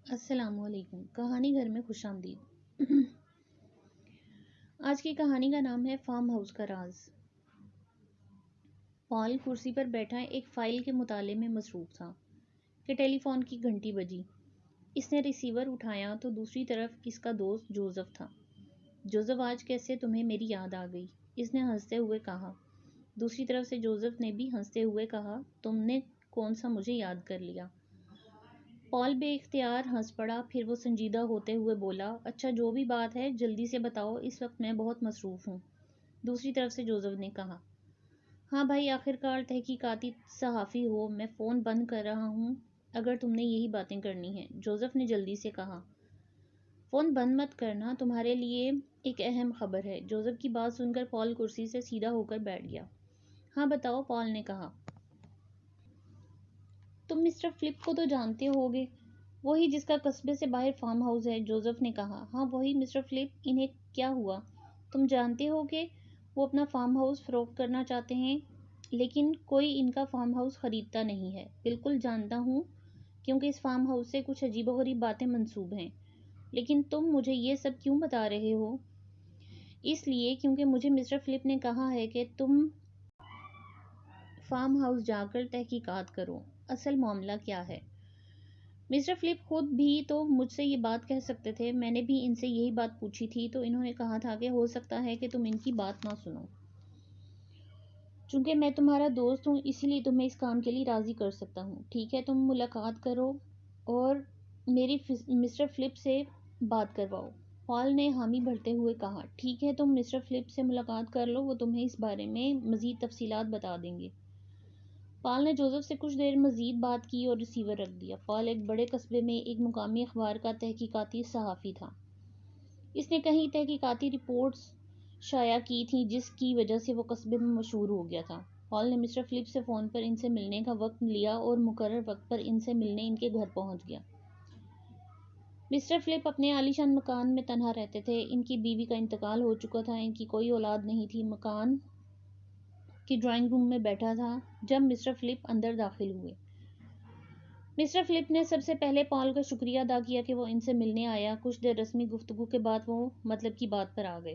السلام علیکم۔ کہانی گھر میں خوش آمدید۔ آج کی کہانی کا نام ہے فارم ہاؤس کا راز۔ پال کرسی پر بیٹھا ایک فائل کے مطالعے میں مصروف تھا کہ ٹیلی فون کی گھنٹی بجی۔ اس نے ریسیور اٹھایا تو دوسری طرف اس کا دوست جوزف تھا۔ جوزف، آج کیسے تمہیں میری یاد آ گئی؟ اس نے ہنستے ہوئے کہا۔ دوسری طرف سے جوزف نے بھی ہنستے ہوئے کہا، تم نے کون سا مجھے یاد کر لیا؟ پال بے اختیار ہنس پڑا، پھر وہ سنجیدہ ہوتے ہوئے بولا، اچھا جو بھی بات ہے جلدی سے بتاؤ، اس وقت میں بہت مصروف ہوں۔ دوسری طرف سے جوزف نے کہا، ہاں بھائی، آخرکار تحقیقاتی صحافی ہو، میں فون بند کر رہا ہوں اگر تم نے یہی باتیں کرنی ہیں۔ جوزف نے جلدی سے کہا، فون بند مت کرنا، تمہارے لیے ایک اہم خبر ہے۔ جوزف کی بات سن کر پال کرسی سے سیدھا ہو کر بیٹھ گیا۔ ہاں بتاؤ، پال نے کہا۔ تم مسٹر فلپ کو تو جانتے ہوگے، وہی جس کا قصبے سے باہر فارم ہاؤس ہے۔ جوزف نے کہا، ہاں وہی مسٹر فلپ، انہیں کیا ہوا؟ تم جانتے ہو کہ وہ اپنا فارم ہاؤس فروخت کرنا چاہتے ہیں، لیکن کوئی ان کا فارم ہاؤس خریدتا نہیں ہے۔ بالکل جانتا ہوں، کیونکہ اس فارم ہاؤس سے کچھ عجیب و غریب باتیں منسوب ہیں۔ لیکن تم مجھے یہ سب کیوں بتا رہے ہو؟ اس لیے کیونکہ مجھے مسٹر فلپ نے کہا ہے کہ تم فارم ہاؤس جا کر تحقیقات کرو، اصل معاملہ کیا ہے۔ مسٹر فلپ خود بھی تو مجھ سے یہ بات کہہ سکتے تھے، میں نے بھی ان سے یہی بات پوچھی تھی تو انہوں نے کہا تھا کہ ہو سکتا ہے کہ تم ان کی بات نہ سنو۔ چونکہ میں تمہارا دوست ہوں، اسی لیے تمہیں اس کام کے لیے راضی کر سکتا ہوں۔ ٹھیک ہے، تم ملاقات کرو اور میری مسٹر فلپ سے بات کرواؤ۔ پال نے حامی بھرتے ہوئے کہا، ٹھیک ہے، تم مسٹر فلپ سے ملاقات کر لو، وہ تمہیں اس بارے میں مزید تفصیلات بتا دیں گے۔ پال نے جوزف سے کچھ دیر مزید بات کی اور ریسیور رکھ دیا۔ پال ایک بڑے قصبے میں ایک مقامی اخبار کا تحقیقاتی صحافی تھا۔ اس نے کئی تحقیقاتی رپورٹس شائع کی تھیں جس کی وجہ سے وہ قصبے میں مشہور ہو گیا تھا۔ پال نے مسٹر فلپ سے فون پر ان سے ملنے کا وقت لیا اور مقرر وقت پر ان سے ملنے ان کے گھر پہنچ گیا۔ مسٹر فلپ اپنے عالیشان مکان میں تنہا رہتے تھے۔ ان کی بیوی کا انتقال ہو چکا تھا، ان کی کوئی اولاد نہیں تھی۔ مکان کی ڈرائنگ روم میں بیٹھا تھا جب مسٹر فلپ اندر داخل ہوئے۔ مسٹر فلپ نے سب سے پہلے پال کا شکریہ ادا کیا کہ وہ ان سے ملنے آیا۔ کچھ دیر رسمی گفتگو کے بعد وہ مطلب کی بات پر آ گئے۔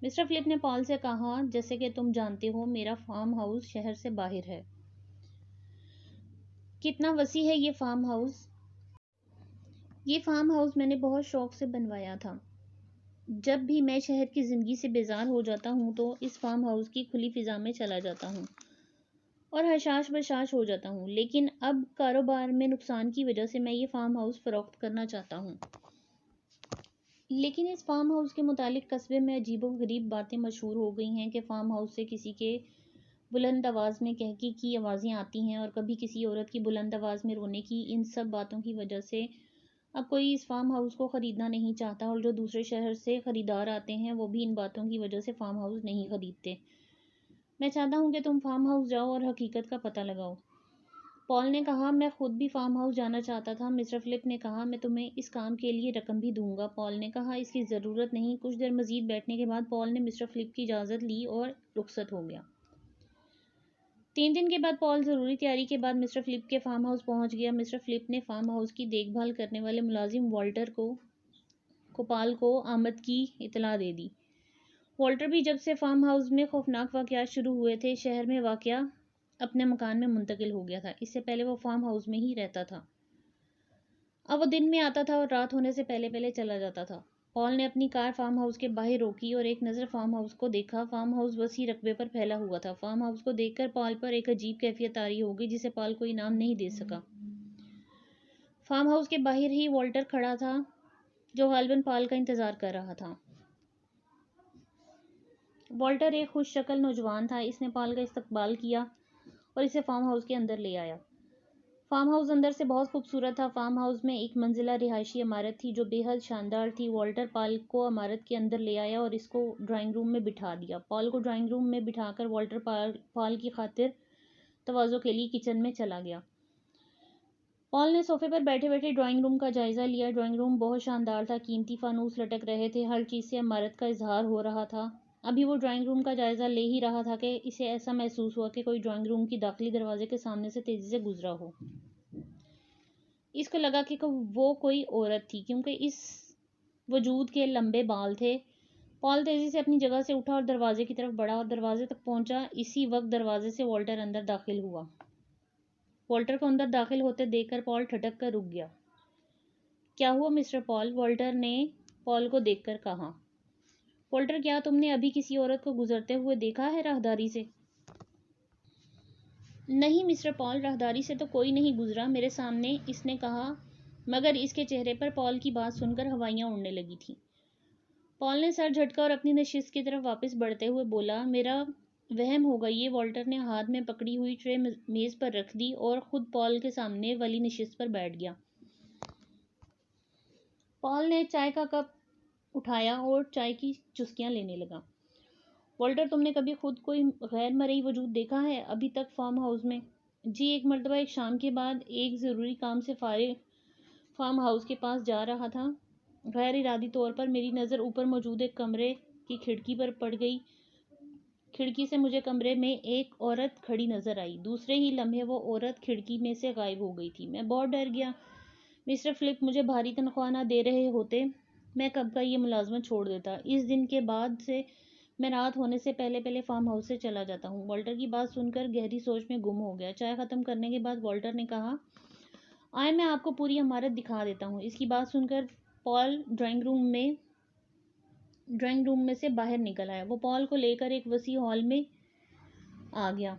مسٹر فلپ نے پال سے کہا، جیسے کہ تم جانتے ہو، میرا فارم ہاؤس شہر سے باہر ہے۔ کتنا وسیع ہے یہ فارم ہاؤس؟ یہ فارم ہاؤس میں نے بہت شوق سے بنوایا تھا۔ جب بھی میں شہر کی زندگی سے بیزار ہو جاتا ہوں تو اس فارم ہاؤس کی کھلی فضا میں چلا جاتا ہوں اور حشاش بشاش ہو جاتا ہوں، لیکن اب کاروبار میں نقصان کی وجہ سے میں یہ فارم ہاؤس فروخت کرنا چاہتا ہوں۔ لیکن اس فارم ہاؤس کے متعلق قصبے میں عجیب و غریب باتیں مشہور ہو گئی ہیں کہ فارم ہاؤس سے کسی کے بلند آواز میں قہقہے کی آوازیں آتی ہیں اور کبھی کسی عورت کی بلند آواز میں رونے کی۔ ان سب باتوں کی وجہ سے اب کوئی اس فارم ہاؤس کو خریدنا نہیں چاہتا اور جو دوسرے شہر سے خریدار آتے ہیں وہ بھی ان باتوں کی وجہ سے فارم ہاؤس نہیں خریدتے۔ میں چاہتا ہوں کہ تم فارم ہاؤس جاؤ اور حقیقت کا پتہ لگاؤ۔ پال نے کہا، میں خود بھی فارم ہاؤس جانا چاہتا تھا۔ مسٹر فلپ نے کہا، میں تمہیں اس کام کے لیے رقم بھی دوں گا۔ پال نے کہا، اس کی ضرورت نہیں۔ کچھ دیر مزید بیٹھنے کے بعد پال نے مسٹر فلپ کی اجازت لی اور رخصت ہو گیا۔ 3 دن کے بعد پال ضروری تیاری کے بعد مسٹر فلپ کے فارم ہاؤس پہنچ گیا۔ مسٹر فلپ نے فارم ہاؤس کی دیکھ بھال کرنے والے ملازم والٹر کو پال کو آمد کی اطلاع دے دی۔ والٹر بھی جب سے فارم ہاؤس میں خوفناک واقعات شروع ہوئے تھے، شہر میں واقع اپنے مکان میں منتقل ہو گیا تھا۔ اس سے پہلے وہ فارم ہاؤس میں ہی رہتا تھا۔ اب وہ دن میں آتا تھا اور رات ہونے سے پہلے چلا جاتا تھا۔ پال نے اپنی کار فارم ہاؤس کے باہر روکی اور ایک نظر فارم ہاؤس کو دیکھا۔ فارم ہاؤس وسیع رقبے پر پھیلا ہوا تھا۔ فارم ہاؤس کو دیکھ کر پال پر ایک عجیب کیفیت طاری ہو گئی جسے پال کوئی نام نہیں دے سکا۔ فارم ہاؤس کے باہر ہی والٹر کھڑا تھا، جو غالباً پال کا انتظار کر رہا تھا۔ والٹر ایک خوش شکل نوجوان تھا۔ اس نے پال کا استقبال کیا اور اسے فارم ہاؤس کے اندر لے آیا۔ فارم ہاؤس اندر سے بہت خوبصورت تھا۔ فارم ہاؤس میں ایک منزلہ رہائشی عمارت تھی جو بے حد شاندار تھی۔ والٹر پال کو عمارت کے اندر لے آیا اور اس کو ڈرائنگ روم میں بٹھا دیا۔ پال کو ڈرائنگ روم میں بٹھا کر والٹر پال کی خاطر تواضع کے لیے کچن میں چلا گیا۔ پال نے صوفے پر بیٹھے بیٹھے ڈرائنگ روم کا جائزہ لیا۔ ڈرائنگ روم بہت شاندار تھا، قیمتی فانوس لٹک رہے تھے، ہر چیز سے عمارت کا اظہار ہو رہا تھا۔ ابھی وہ ڈرائنگ روم کا جائزہ لے ہی رہا تھا کہ اسے ایسا محسوس ہوا کہ کوئی ڈرائنگ روم کی داخلی دروازے کے سامنے سے تیزی سے گزرا ہو۔ اس کو لگا کہ وہ کوئی عورت تھی کیونکہ اس وجود کے لمبے بال تھے۔ پال تیزی سے اپنی جگہ سے اٹھا اور دروازے کی طرف بڑھا اور دروازے تک پہنچا۔ اسی وقت دروازے سے والٹر اندر داخل ہوا۔ والٹر کو اندر داخل ہوتے دیکھ کر پال ٹھٹک کر رک گیا۔ کیا ہوا مسٹر پال؟ والٹر نے پال کو دیکھ کر کہا۔ والٹر، کیا تم نے ابھی کسی عورت کو گزرتے ہوئے دیکھا ہے راہداری سے؟ نہیں مسٹر پال، راہداری سے تو کوئی نہیں گزرا میرے سامنے، اس نے کہا، مگر اس کے چہرے پر پال کی بات سن کر ہوائیاں اڑنے لگی تھیں۔ پال نے سر جھٹکا اور اپنی نشست کی طرف واپس بڑھتے ہوئے بولا، میرا وہم ہوگا یہ۔ والٹر نے ہاتھ میں پکڑی ہوئی ٹرے میز پر رکھ دی اور خود پال کے سامنے والی نشست پر بیٹھ گیا۔ پال نے چائے کا کپ اٹھایا اور چائے کی چسکیاں لینے لگا۔ والٹر، تم نے کبھی خود کوئی غیر مرئی وجود دیکھا ہے ابھی تک فارم ہاؤس میں؟ جی، ایک مرتبہ ایک شام کے بعد ایک ضروری کام سے فارغ فارم ہاؤس کے پاس جا رہا تھا۔ غیر ارادی طور پر میری نظر اوپر موجود ایک کمرے کی کھڑکی پر پڑ گئی۔ کھڑکی سے مجھے کمرے میں ایک عورت کھڑی نظر آئی۔ دوسرے ہی لمحے وہ عورت کھڑکی میں سے غائب ہو گئی تھی۔ میں بہت ڈر گیا۔ مسٹر فلپ مجھے بھاری تنخواہ نہ دے رہے ہوتے میں کب کا یہ ملازمت چھوڑ دیتا۔ اس دن کے بعد سے میں رات ہونے سے پہلے پہلے فارم ہاؤس سے چلا جاتا ہوں۔ والٹر کی بات سن کر گہری سوچ میں گم ہو گیا۔ چائے ختم کرنے کے بعد والٹر نے کہا، آئے میں آپ کو پوری عمارت دکھا دیتا ہوں۔ اس کی بات سن کر پال ڈرائنگ روم میں سے باہر نکل آیا۔ وہ پال کو لے کر ایک وسیع ہال میں آ گیا۔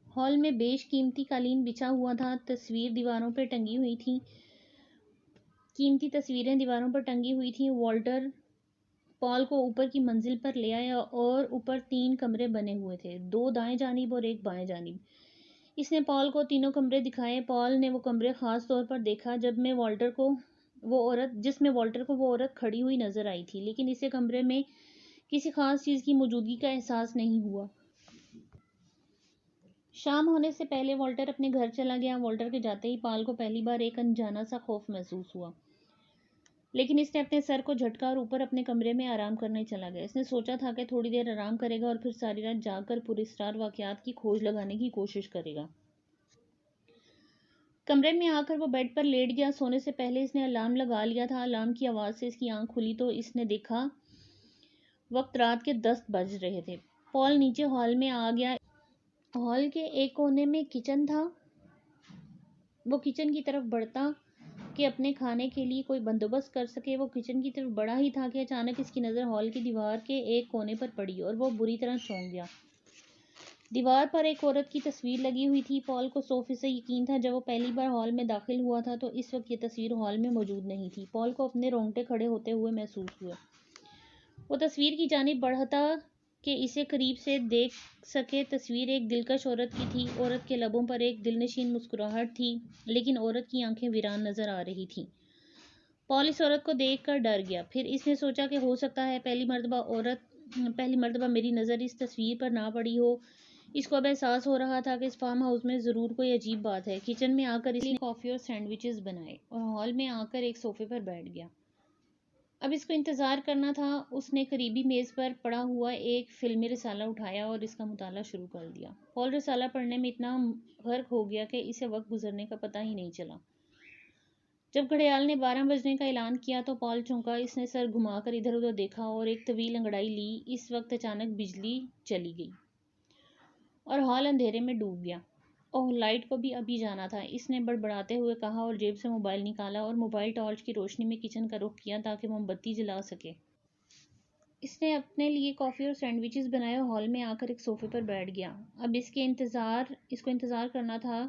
ہال میں بیش قیمتی قالین بچھا ہوا تھا۔ قیمتی تصویریں دیواروں پر ٹنگی ہوئی تھیں۔ والٹر پال کو اوپر کی منزل پر لے آیا اور اوپر 3 کمرے بنے ہوئے تھے، 2 دائیں جانب اور 1 بائیں جانب۔ اس نے پال کو تینوں کمرے دکھائے۔ پال نے وہ کمرے خاص طور پر دیکھا جس میں والٹر کو وہ عورت کھڑی ہوئی نظر آئی تھی، لیکن اسے کمرے میں کسی خاص چیز کی موجودگی کا احساس نہیں ہوا۔ شام ہونے سے پہلے والٹر اپنے گھر چلا گیا۔ والٹر کے جاتے ہی پال کو پہلی بار ایک انجانا سا خوف محسوس ہوا، لیکن اس نے اپنے سر کو جھٹکا اور اوپر اپنے کمرے میں آرام کرنے چلا گیا۔ اس نے سوچا تھا کہ تھوڑی دیر آرام کرے گا اور پھر ساری رات جاگ کر پراسرار واقعات کی کھوج لگانے کی کوشش کرے گا۔ کمرے میں آ کر وہ بیڈ پر لیٹ گیا۔ سونے سے پہلے اس نے الارم لگا لیا تھا۔ الارم کی آواز سے اس کی آنکھ کھلی تو اس نے دیکھا وقت رات کے 10 بج رہے تھے۔ پال نیچے ہال میں آ گیا۔ ہال کے ایک کونے میں کچن تھا۔ وہ کچن کی طرف بڑھتا کہ اپنے کھانے کے لیے کوئی بندوبست کر سکے۔ وہ کچن کی طرف بڑھا ہی تھا کہ اچانک اس کی نظر ہال کی دیوار کے ایک کونے پر پڑی اور وہ بری طرح چونک گیا۔ دیوار پر ایک عورت کی تصویر لگی ہوئی تھی۔ پال کو 100% یقین تھا جب وہ پہلی بار ہال میں داخل ہوا تھا تو اس وقت یہ تصویر ہال میں موجود نہیں تھی۔ پال کو اپنے رونگٹے کھڑے ہوتے ہوئے محسوس ہوئے۔ وہ تصویر کی جانب بڑھتا کہ اسے قریب سے دیکھ سکے۔ تصویر ایک دلکش عورت کی تھی۔ عورت کے لبوں پر ایک دلنشین مسکراہٹ تھی، لیکن عورت کی آنکھیں ویران نظر آ رہی تھیں۔ پال اس عورت کو دیکھ کر ڈر گیا۔ پھر اس نے سوچا کہ ہو سکتا ہے پہلی مرتبہ میری نظر اس تصویر پر نہ پڑی ہو۔ اس کو اب احساس ہو رہا تھا کہ اس فارم ہاؤس میں ضرور کوئی عجیب بات ہے۔ کچن میں آ کر اس نے کافی اور سینڈوچز بنائے اور ہال میں آ کر ایک صوفے پر بیٹھ گیا۔ اب اس کو انتظار کرنا تھا۔ اس نے قریبی میز پر پڑا ہوا ایک فلمی رسالہ اٹھایا اور اس کا مطالعہ شروع کر دیا۔ پال رسالہ پڑھنے میں اتنا غرق ہو گیا کہ اسے وقت گزرنے کا پتہ ہی نہیں چلا۔ جب گھڑیال نے 12 بجنے کا اعلان کیا تو پال چونکا۔ اس نے سر گھما کر ادھر ادھر دیکھا اور ایک طویل انگڑائی لی۔ اس وقت اچانک بجلی چلی گئی اور ہال اندھیرے میں ڈوب گیا۔ اوہ، لائٹ کو بھی ابھی جانا تھا، اس نے بڑبڑاتے ہوئے کہا اور جیب سے موبائل نکالا اور موبائل ٹارچ کی روشنی میں کچن کا رخ کیا تاکہ موم بتی جلا سکے۔ اس نے اپنے لیے کافی اور سینڈوچز بنائے اور ہال میں آ کر ایک صوفے پر بیٹھ گیا۔ اب اس کو انتظار کرنا تھا۔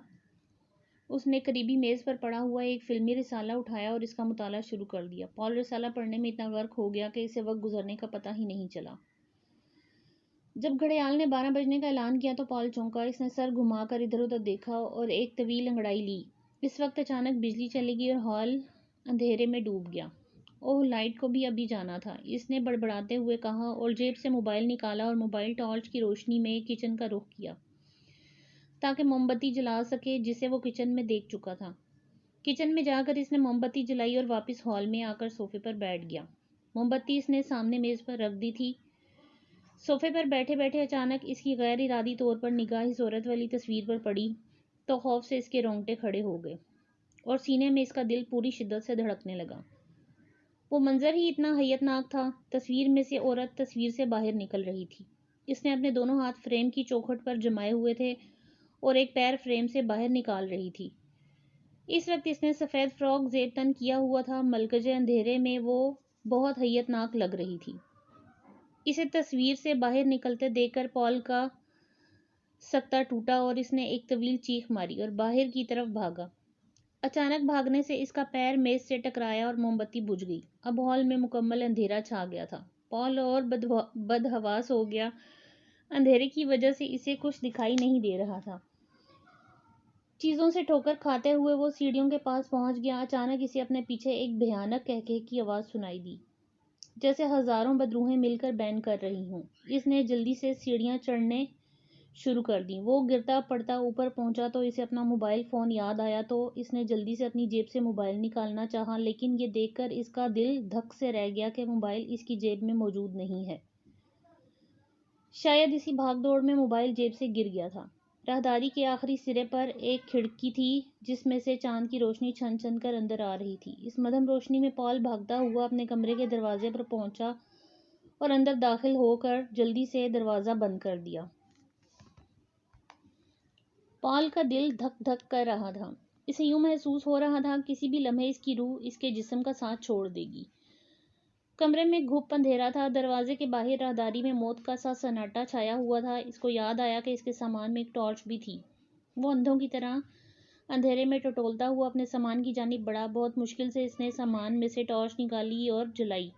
اس نے قریبی میز پر پڑا ہوا ایک فلمی رسالہ اٹھایا اور اس کا مطالعہ شروع کر دیا۔ پال رسالہ پڑھنے میں اتنا غرق ہو گیا کہ اسے وقت گزرنے کا پتہ ہی نہیں چلا۔ جب گھڑیال نے 12 بجنے کا اعلان کیا تو پال چونکا۔ اس نے سر گھما کر ادھر ادھر دیکھا اور ایک طویل انگڑائی لی۔ اس وقت اچانک بجلی چلی گئی اور ہال اندھیرے میں ڈوب گیا۔ اوہ، لائٹ کو بھی ابھی جانا تھا، اس نے بڑبڑاتے ہوئے کہا اور جیب سے موبائل نکالا اور موبائل ٹارچ کی روشنی میں کچن کا رخ کیا تاکہ موم بتی جلا سکے جسے وہ کچن میں دیکھ چکا تھا۔ کچن میں جا کر اس نے موم بتی جلائی اور واپس ہال میں آ کر صوفے پر بیٹھ گیا۔ موم بتی اس نے سامنے میز پر رکھ دی تھی۔ صوفے پر بیٹھے بیٹھے اچانک اس کی غیر ارادی طور پر نگاہ اس عورت والی تصویر پر پڑی تو خوف سے اس کے رونگٹے کھڑے ہو گئے اور سینے میں اس کا دل پوری شدت سے دھڑکنے لگا۔ وہ منظر ہی اتنا حیرتناک تھا۔ تصویر میں سے عورت تصویر سے باہر نکل رہی تھی۔ اس نے اپنے دونوں ہاتھ فریم کی چوکھٹ پر جمائے ہوئے تھے اور ایک پیر فریم سے باہر نکال رہی تھی۔ اس وقت اس نے سفید فراک زیب تن کیا ہوا تھا۔ ملکجے اندھیرے میں وہ بہت حیرتناک لگ رہی تھی۔ اسے تصویر سے باہر نکلتے دیکھ کر پال کا سکتہ ٹوٹا اور اس نے ایک طویل چیخ ماری اور باہر کی طرف بھاگا۔ اچانک بھاگنے سے اس کا پیر میز سے ٹکرایا اور موم بتی بجھ گئی۔ اب ہال میں مکمل اندھیرا چھا گیا تھا۔ پال اور بدحواس ہو گیا۔ اندھیرے کی وجہ سے اسے کچھ دکھائی نہیں دے رہا تھا۔ چیزوں سے ٹھوکر کھاتے ہوئے وہ سیڑھیوں کے پاس پہنچ گیا۔ اچانک اسے اپنے پیچھے ایک بھیانک قہقہے کی آواز سنائی دی، جیسے ہزاروں بدروحیں مل کر بین کر رہی ہوں۔ اس نے جلدی سے سیڑھیاں چڑھنے شروع کر دیں۔ وہ گرتا پڑتا اوپر پہنچا تو اسے اپنا موبائل فون یاد آیا تو اس نے جلدی سے اپنی جیب سے موبائل نکالنا چاہا، لیکن یہ دیکھ کر اس کا دل دھک سے رہ گیا کہ موبائل اس کی جیب میں موجود نہیں ہے۔ شاید اسی بھاگ دوڑ میں موبائل جیب سے گر گیا تھا۔ راہداری کے آخری سرے پر ایک کھڑکی تھی جس میں سے چاند کی روشنی چھن چھن کر اندر آ رہی تھی۔ اس مدھم روشنی میں پال بھاگتا ہوا اپنے کمرے کے دروازے پر پہنچا اور اندر داخل ہو کر جلدی سے دروازہ بند کر دیا۔ پال کا دل دھک دھک کر رہا تھا۔ اسے یوں محسوس ہو رہا تھا کسی بھی لمحے اس کی روح اس کے جسم کا ساتھ چھوڑ دے گی۔ کمرے میں گھپ اندھیرا تھا۔ دروازے کے باہر راہداری میں موت کا سا سناٹا چھایا ہوا تھا۔ اس کو یاد آیا کہ اس کے سامان میں ایک ٹارچ بھی تھی۔ وہ اندھوں کی طرح اندھیرے میں ٹٹولتا ہوا اپنے سامان کی جانب بڑھا۔ بہت مشکل سے اس نے سامان میں سے ٹارچ نکالی اور جلائی۔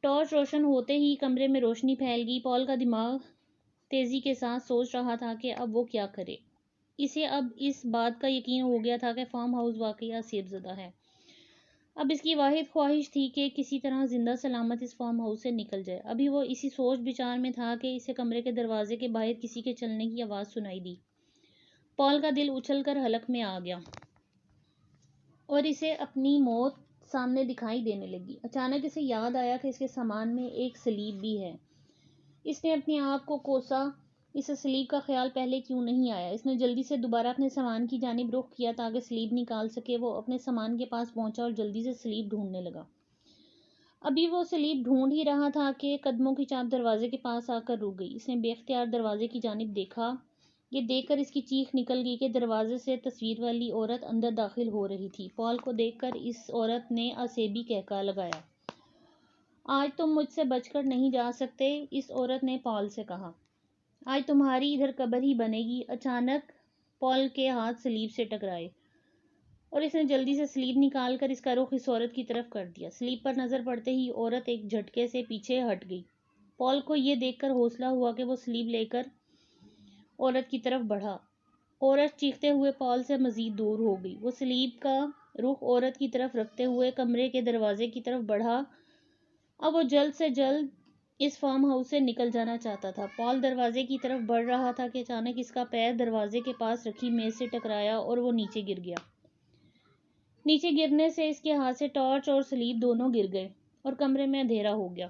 ٹارچ روشن ہوتے ہی کمرے میں روشنی پھیل گئی۔ پال کا دماغ تیزی کے ساتھ سوچ رہا تھا کہ اب وہ کیا کرے۔ اسے اب اس بات کا یقین ہو گیا تھا کہ فارم ہاؤس واقعی آسیب زدہ ہے۔ اب اس کی واحد خواہش تھی کہ کسی طرح زندہ سلامت اس فارم ہاؤس سے نکل جائے۔ ابھی وہ اسی سوچ بچار میں تھا کہ اسے کمرے کے دروازے کے باہر کسی کے چلنے کی آواز سنائی دی۔ پال کا دل اچھل کر حلق میں آ گیا اور اسے اپنی موت سامنے دکھائی دینے لگی۔ اچانک اسے یاد آیا کہ اس کے سامان میں ایک سلیب بھی ہے۔ اس نے اپنے آپ کو کوسا، اسے سلیب کا خیال پہلے کیوں نہیں آیا۔ اس نے جلدی سے دوبارہ اپنے سامان کی جانب رخ کیا تاکہ سلیب نکال سکے۔ وہ اپنے سامان کے پاس پہنچا اور جلدی سے سلیب ڈھونڈنے لگا۔ ابھی وہ سلیب ڈھونڈ ہی رہا تھا کہ قدموں کی چاپ دروازے کے پاس آ کر رک گئی۔ اس نے بے اختیار دروازے کی جانب دیکھا۔ یہ دیکھ کر اس کی چیخ نکل گئی کہ دروازے سے تصویر والی عورت اندر داخل ہو رہی تھی۔ پال کو دیکھ کر اس عورت نے آسیبی قہقہہ لگایا۔ آج تم مجھ سے بچ کر نہیں جا سکتے، اس عورت نے پال سے کہا۔ آج تمہاری ادھر قبر ہی بنے گی۔ اچانک پال کے ہاتھ سلیب سے ٹکرائے اور اس نے جلدی سے سلیب نکال کر اس کا رخ اس عورت کی طرف کر دیا۔ سلیب پر نظر پڑتے ہی عورت ایک جھٹکے سے پیچھے ہٹ گئی۔ پال کو یہ دیکھ کر حوصلہ ہوا کہ وہ سلیب لے کر عورت کی طرف بڑھا۔ عورت چیختے ہوئے پال سے مزید دور ہو گئی۔ وہ سلیب کا رخ عورت کی طرف رکھتے ہوئے کمرے کے دروازے کی طرف بڑھا۔ اب وہ جلد سے جلد اس فارم ہاؤس سے نکل جانا چاہتا تھا۔ پال دروازے کی طرف بڑھ رہا تھا کہ اچانک اس کا پیر دروازے کے پاس رکھی میز سے ٹکرایا اور وہ نیچے گر گیا۔ نیچے گرنے سے اس کے ہاتھ سے ٹارچ اور سلیب دونوں گر گئے اور کمرے میں اندھیرا ہو گیا۔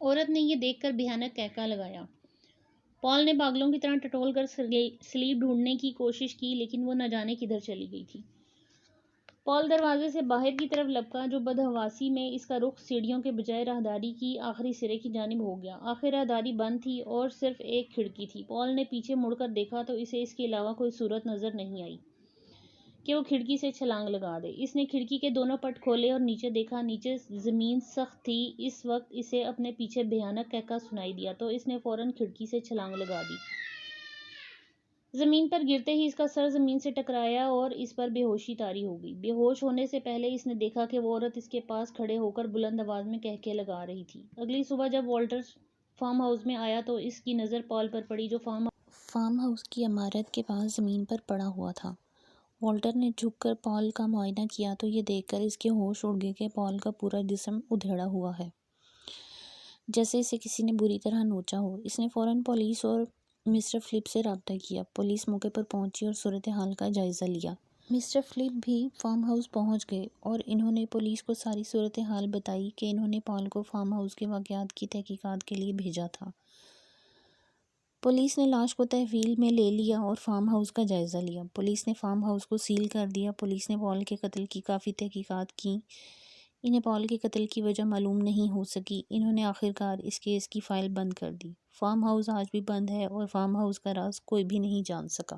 عورت نے یہ دیکھ کر بھیانک قہقہہ لگایا۔ پال نے پاگلوں کی طرح ٹٹول کر سلیب ڈھونڈنے کی کوشش کی، لیکن وہ نہ جانے کدھر چلی گئی تھی۔ پال دروازے سے باہر کی طرف لپکا، جو بدحواسی میں اس کا رخ سیڑھیوں کے بجائے راہداری کی آخری سرے کی جانب ہو گیا۔ آخر راہداری بند تھی اور صرف ایک کھڑکی تھی۔ پال نے پیچھے مڑ کر دیکھا تو اسے اس کے علاوہ کوئی صورت نظر نہیں آئی کہ وہ کھڑکی سے چھلانگ لگا دے۔ اس نے کھڑکی کے دونوں پٹ کھولے اور نیچے دیکھا۔ نیچے زمین سخت تھی۔ اس وقت اسے اپنے پیچھے بھیانک قہقہہ سنائی دیا تو اس نے فوراً کھڑکی سے چھلانگ لگا دی۔ زمین پر گرتے ہی اس کا سر زمین سے ٹکرایا اور اس پر بے ہوشی طاری ہو گئی۔ بے ہوش ہونے سے پہلے اس نے دیکھا کہ وہ عورت اس کے پاس کھڑے ہو کر بلند آواز میں قہقہے لگا رہی تھی۔ اگلی صبح جب والٹر فارم ہاؤس میں آیا تو اس کی نظر پال پر پڑی، جو فارم ہاؤس کی عمارت کے پاس زمین پر پڑا ہوا تھا۔ والٹر نے جھک کر پال کا معائنہ کیا تو یہ دیکھ کر اس کے ہوش اڑ گئے کہ پال کا پورا جسم ادھیڑا ہوا ہے، جیسے اسے کسی نے بری طرح نوچا ہو۔ اس نے فوراً پولیس اور مسٹر فلپ سے رابطہ کیا۔ پولیس موقع پر پہنچی اور صورتحال کا جائزہ لیا۔ مسٹر فلپ بھی فارم ہاؤس پہنچ گئے اور انہوں نے پولیس کو ساری صورتحال بتائی کہ انہوں نے پال کو فارم ہاؤس کے واقعات کی تحقیقات کے لیے بھیجا تھا۔ پولیس نے لاش کو تحویل میں لے لیا اور فارم ہاؤس کا جائزہ لیا۔ پولیس نے فارم ہاؤس کو سیل کر دیا۔ پولیس نے پال کے قتل کی کافی تحقیقات کیں۔ انہیں پال کے قتل کی وجہ معلوم نہیں ہو سکی۔ انہوں نے آخرکار اس کیس کی فائل بند کر دی۔ فارم ہاؤس آج بھی بند ہے اور فارم ہاؤس کا راز کوئی بھی نہیں جان سکا۔